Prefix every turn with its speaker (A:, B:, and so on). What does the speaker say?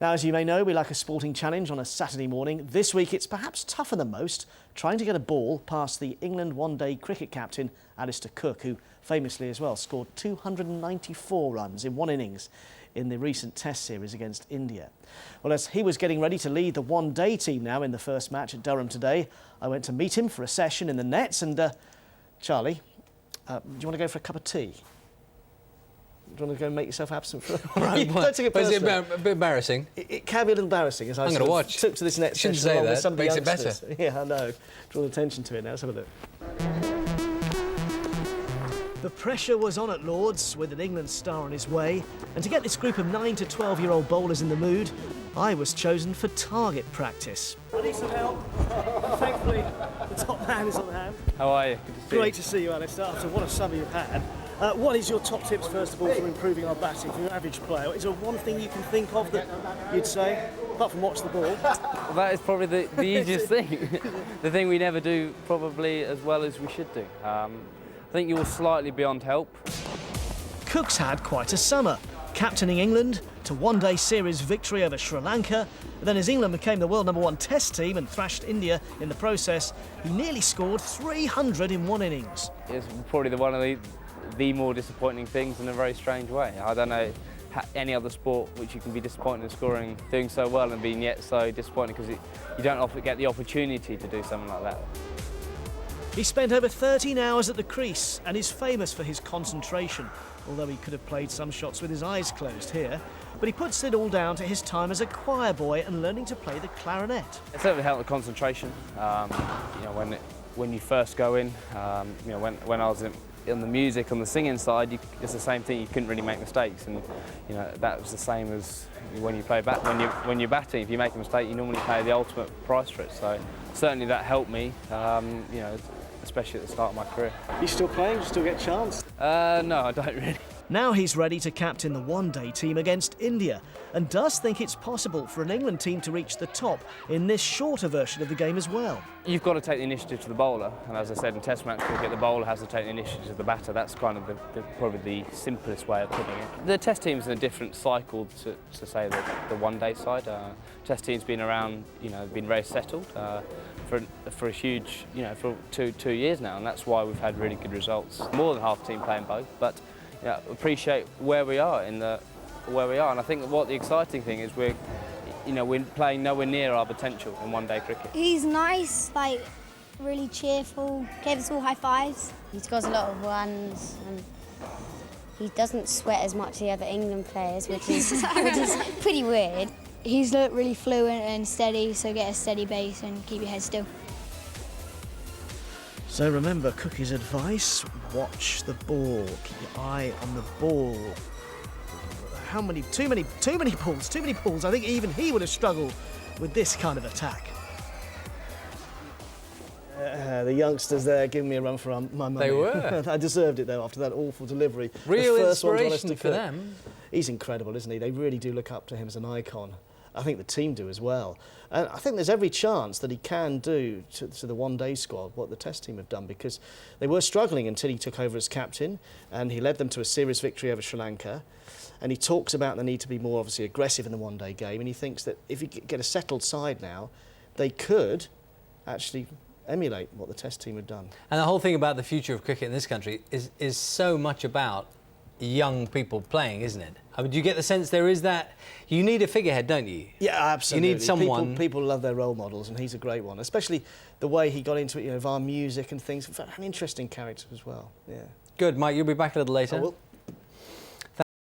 A: Now, as you may know, we like a sporting challenge on a Saturday morning. This week it's perhaps tougher than most, trying to get a ball past the England one-day cricket captain, Alastair Cook, who famously as well scored 294 runs in one innings in the recent Test series against India. Well, as he was getting ready to lead the one-day team now in the first match at Durham today, I went to meet him for a session in the nets and, Charlie, do you want to go for a cup of tea? Do you want to go and make yourself absent for a
B: Right,
A: Don't take it personally.
B: Is it a bit embarrassing?
A: It can be a little embarrassing as I
B: I'm going to watch.
A: took to this net
B: Shouldn't
A: session
B: say
A: along with
B: that.
A: some of the
B: Makes it
A: youngsters.
B: better.
A: Yeah, I know. Draw attention to it now. Let's have a look. The pressure was on at Lord's with an England star on his way, and to get this group of 9 to 12-year-old bowlers in the mood, I was chosen for target practice. I need some help. Thankfully, the top man is on hand.
C: How are you? Good to see you.
A: Great to see you, Alastair, after what a summer you've had. What is your top tips, first of all, for improving our batting for your average player? Is there one thing you can think of that you'd say, apart from watch the ball?
C: Well, that is probably the easiest thing. The thing we never do probably as well as we should do. I think you're slightly beyond help.
A: Cook's had quite a summer, captaining England to one-day series victory over Sri Lanka. Then as England became the world #1 Test team and thrashed India in the process, he nearly scored 300 in one innings.
C: It's probably one of the more disappointing things in a very strange way. I don't know any other sport which you can be disappointed in scoring, doing so well and being yet so disappointed because you don't often get the opportunity to do something like that.
A: He spent over 13 hours at the crease and is famous for his concentration, although he could have played some shots with his eyes closed here. But he puts it all down to his time as a choir boy and learning to play the clarinet.
C: It certainly helped the concentration. When you first go in, when I was on the music, on the singing side, it's the same thing. You couldn't really make mistakes, and that was the same as when you play when you're batting. If you make a mistake, you normally pay the ultimate price for it. So certainly that helped me. Especially at the start of my career.
A: You still playing? You still get a chance?
C: No, I don't really.
A: Now he's ready to captain the one-day team against India and does think it's possible for an England team to reach the top in this shorter version of the game as well.
C: You've got to take the initiative to the bowler, and as I said, in Test match cricket, the bowler has to take the initiative to the batter. That's kind of probably the simplest way of putting it. The Test team's in a different cycle to say the one-day side. Test team's been around, been very settled for a huge, for two years now, and that's why we've had really good results. More than half the team playing both, but appreciate where we are and I think what the exciting thing is we're playing nowhere near our potential in one-day cricket.
D: He's nice, really cheerful, gave us all high fives.
E: He scores a lot of runs and he doesn't sweat as much as the other England players, which is pretty weird.
D: He's looked really fluent and steady, so get a steady base and keep your head still.
A: So remember Cookie's advice, watch the ball, keep your eye on the ball. How many, too many balls. I think even he would have struggled with this kind of attack. The youngsters there giving me a run for my money.
B: They were.
A: I deserved it though after that awful delivery.
B: Real
A: the first
B: inspiration for them.
A: He's incredible, isn't he? They really do look up to him as an icon. I think the team do as well. And I think there's every chance that he can do to the one-day squad what the Test team have done, because they were struggling until he took over as captain and he led them to a serious victory over Sri Lanka. And he talks about the need to be more obviously aggressive in the one-day game, and he thinks that if you get a settled side now, they could actually emulate what the Test team have done.
B: And the whole thing about the future of cricket in this country is so much about young people playing, isn't it? I mean, do you get the sense there is that you need a figurehead, don't you?
A: Yeah, absolutely.
B: You need someone.
A: People love their role models, and he's a great one. Especially the way he got into it, via music and things. An interesting character as well. Yeah.
B: Good, Mike. You'll be back a little later.
A: I will.